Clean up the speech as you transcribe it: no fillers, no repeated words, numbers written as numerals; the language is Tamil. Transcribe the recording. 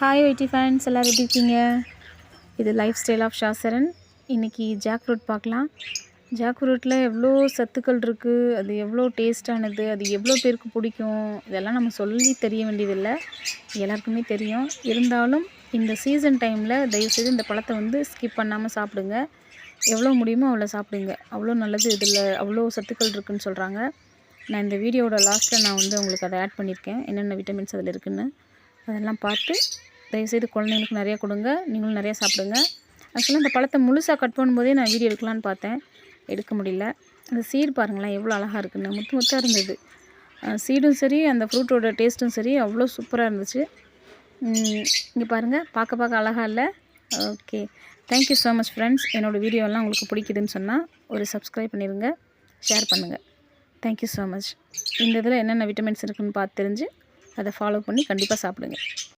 ஹாய் ஒய்டி ஃபேன்ஸ், எல்லோரும் எப்படி இருக்கீங்க? இது லைஃப் ஸ்டைல் ஆஃப் ஷாசரன். இன்றைக்கி ஜாக் ஃப்ரூட் பார்க்கலாம். ஜாக் ஃப்ரூட்டில் எவ்வளோ சத்துக்கள் இருக்குது, அது எவ்வளோ டேஸ்ட்டானது, அது எவ்வளோ பேருக்கு பிடிக்கும், இதெல்லாம் நம்ம சொல்லி தெரிய வேண்டியதில்லை, எல்லாருக்குமே தெரியும். இருந்தாலும் இந்த சீசன் டைமில் தயவுசெய்து இந்த பழத்தை வந்து ஸ்கிப் பண்ணாமல் சாப்பிடுங்க. எவ்வளோ முடியுமோ அவ்வளோ சாப்பிடுங்க. அவ்வளோ நல்லது, இதில் அவ்வளோ சத்துக்கள் இருக்குதுன்னு சொல்கிறாங்க. நான் இந்த வீடியோவோட லாஸ்ட்டில் நான் வந்து உங்களுக்கு அதை ஆட் பண்ணியிருக்கேன், என்னென்ன விட்டமின்ஸ் அதில் இருக்குதுன்னு. அதெல்லாம் பார்த்து தயவுசெய்து குழந்தைங்களுக்கு நிறையா கொடுங்க, நீங்களும் நிறையா சாப்பிடுங்க. ஆக்சுவலாக இந்த பழத்தை முழுசாக கட் பண்ணும்போதே நான் வீடியோ எடுக்கலான்னு பார்த்தேன், எடுக்க முடியல. அந்த சீடு பாருங்களேன் எவ்வளோ அழகாக இருக்குன்னு, முத்து முத்தாக இருந்தது. சீடும் சரி, அந்த ஃப்ரூட்டோட டேஸ்ட்டும் சரி, அவ்வளோ சூப்பராக இருந்துச்சு. இங்கே பாருங்கள், பார்க்க அழகாக இல்லை? Okay, thank you so much friends. என்னோடய வீடியோலாம் உங்களுக்கு பிடிக்குதுன்னு சொன்னால் ஒரு சப்ஸ்கிரைப் பண்ணிடுங்க, ஷேர் பண்ணுங்கள். Thank you so much. இந்த இதில் என்னென்ன விட்டமின்ஸ் இருக்குதுன்னு பார்த்து தெரிஞ்சு அதை ஃபாலோ பண்ணி கண்டிப்பாக சாப்பிடுங்க.